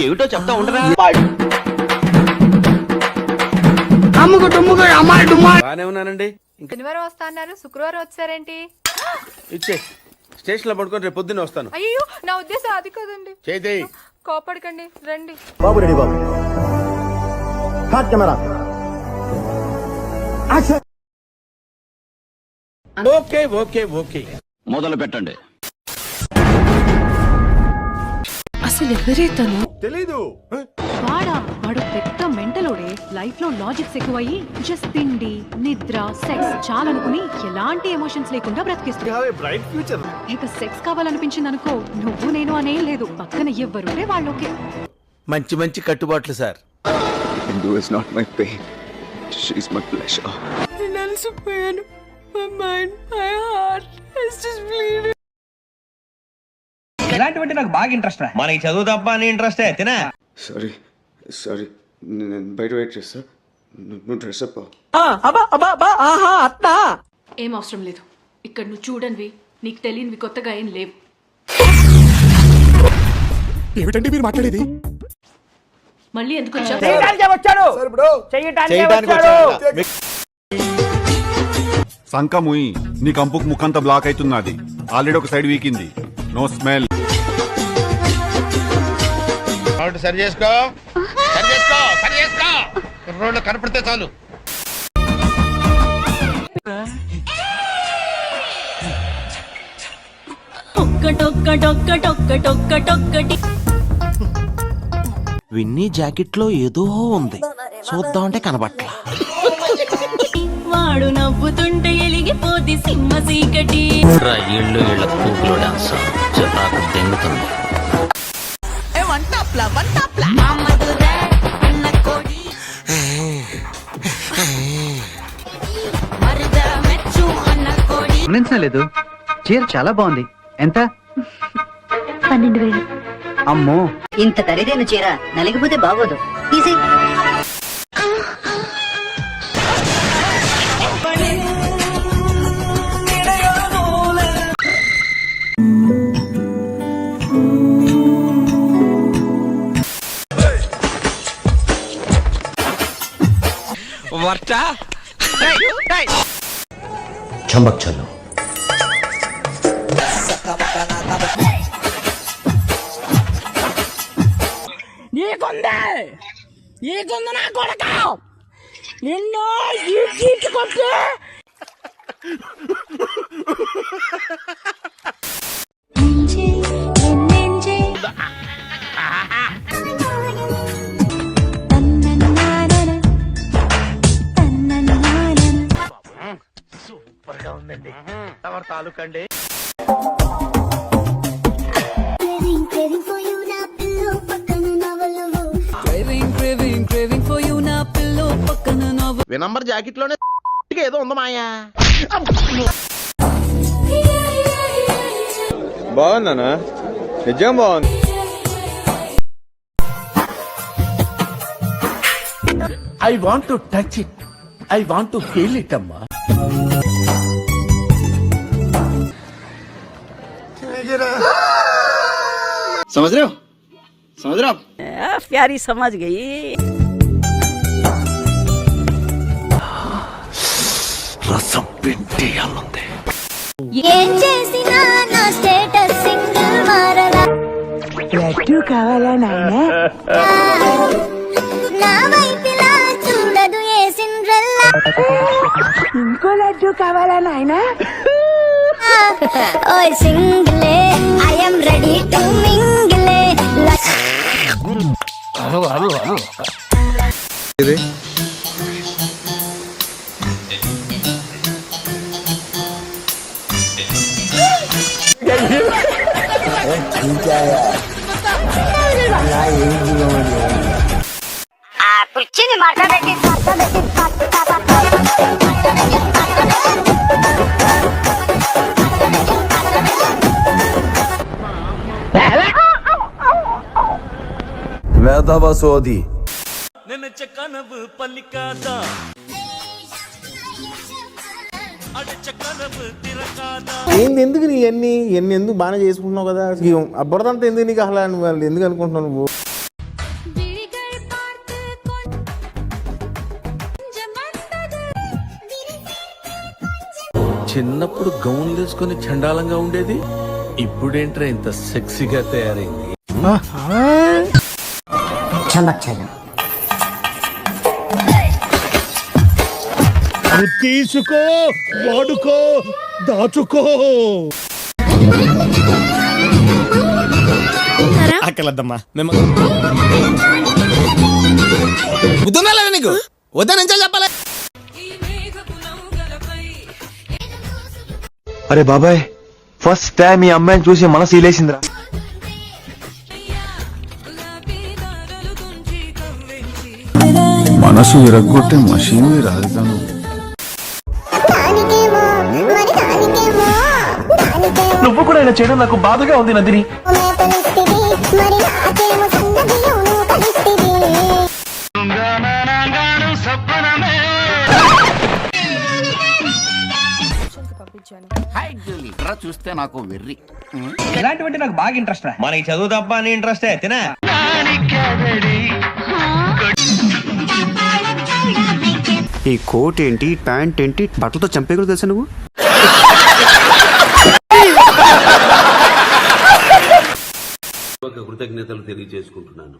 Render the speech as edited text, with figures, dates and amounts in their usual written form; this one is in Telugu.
ఏమిటో చెప్తా ఉండరా. బానే ఉన్నానండి. శనివారం వస్తా అన్నారు, శుక్రవారం వచ్చారేంటి? ఇచ్చే స్టేషన్ లో పడుకొని రేపు పొద్దున్నే వస్తాను. అయ్యో నా ఉద్దేశం అది కాదండి. చేయి. కోపడకండి, రండి. బాబు రెడీ బాబు. Hot camera. ఓకే మొదలు పెట్టండి. అసలు ఎవరే తను? తెలీదు. వాడు పెద్ద మెంటలోడే. లైఫ్ లో లాజిక్స్ ఎక్కువయ్యి జస్ట్ తిండి, నిద్ర, సెక్స్ చాలనుకుని ఎలాంటి ఎమోషన్స్ లేకుండా బ్రతికిస్తుంది. ఇక సెక్స్ కావాలనిపించింది అనుకో, నువ్వు నేను అనే లేదు, పక్కన ఎవ్వరుంటే వాళ్ళోకే. మంచి కట్టుబాట్లు sir. Hindu is not my pain. She's my pleasure. నలిసిపోయాను. My mind, my heart is just bleeding. ఇలాంటివంటే నాకు బాగా ఇంట్రెస్ట్ రా. మనకి చదువు తప్ప అని ఇంట్రెస్ట్ తినా. సారీ నేను బయట వెయిట్ చేస్తా, నువ్వు డ్రెస్ అప్. ఏం అవసరం లేదు. ఇక్కడ నువ్వు చూడనివి, నీకు తెలియనివి కొత్తగా ఏం లేవు. ఏమిటండి మీరు మాట్లాడేది? మళ్ళీ ఎందుకు వచ్చావు? సంకముయి నీ కంపుకు ముఖంతా బ్లాక్ అవుతున్నది. ఆల్రెడీ ఒక సైడ్ వీకింది. No smell. సరి చేసుకో. రోడ్లో కనపడితే చాలు. విన్నీ జాకెట్ లో ఏదో ఉంది, చూద్దామంటే కనబట్లా. వాడు నవ్వుతుంటే ఎలిగిపోది సింహ చీకటి. ఇళ్ళు కూకులో డాన్స్ నాకు దెంగుతుంది. గమనించలేదు. చీర చాలా బాగుంది. ఎంత? 12,000. అమ్మో, ఇంత ఖరీదైన చీర నలిగిపోతే బాగోదు. తీసి చంబక్ చల్లు. నీకుంది నా కొడక. నిన్ను ఈడ్చుకొట్టి సూపర్ గా ఉందండి. ఎవరి తాలూకండి? వినంబర్ జాకెట్ లోనే ఏదో ఉంది మాయా. బాగుందనా? నిజం బాగుంది. I want to touch it. I want to feel it అమ్మా. समझ रहे हो आप? प्यारी समझ गई. రసం పిండి అల్లుంది. ఏం చేసినా నా స్టేటస్ సింగిల్ మారలా. లడ్డు కావాలా నాయనా? నా వైపులా చూడదు ఏ సిండ్రెల్లా. ఇంకో లడ్డు కావాలా నాయనా? ఓయ్ సింగిలే, ఐ యామ్ రెడీ టు మింగిలే. కుర్చీని మాట్లాడేది వేదవ సోది. ఏంది ఎందుకు నీ ఎన్ని ఎందుకు బాగానే చేసుకుంటున్నావు కదా, అబ్బురదంతా ఎందుకు నీకు అసలు ఎందుకు అనుకుంటున్నావు నువ్వు? చిన్నప్పుడు గౌన్లు వేసుకొని చండాలంగా ఉండేది, ఇప్పుడేంట్రా ఇంత సెక్సీగా తయారైంది. తీసుకో, వాడుకో, దాచుకో. అక్కలద్దమ్మా బుద్ధుందా నీకు? వద్దా నుంచి చెప్పాలి. అరే బాబాయ్, ఫస్ట్ టైం ఈ అమ్మాయిని చూసి మనసు ఇలేసిందిరా. మనసు విరగ్గొట్టే మషీన్ రాజధాను. దానికేమో మరి దానికేమో నువ్వు కూడా ఇలా చేయడం నాకు బాధగా ఉంది నందిని. మేతలిస్తివి, మరి నాకేమో సంగతిలోనూ కలిస్తివి. చూస్తే నాకు వెర్రి. ఇలాంటివంటే నాకు బాగా ఇంట్రెస్ట్ రా. మనకి చదువు తప్ప అని ఇంట్రెస్ట్ తినా. ఈ కోట్ ఏంటి, ప్యాంట్ ఏంటి, బట్టలతో చంపేగులు తెలుసా నువ్వు? కృతజ్ఞతలు తెలియజేసుకుంటున్నాను.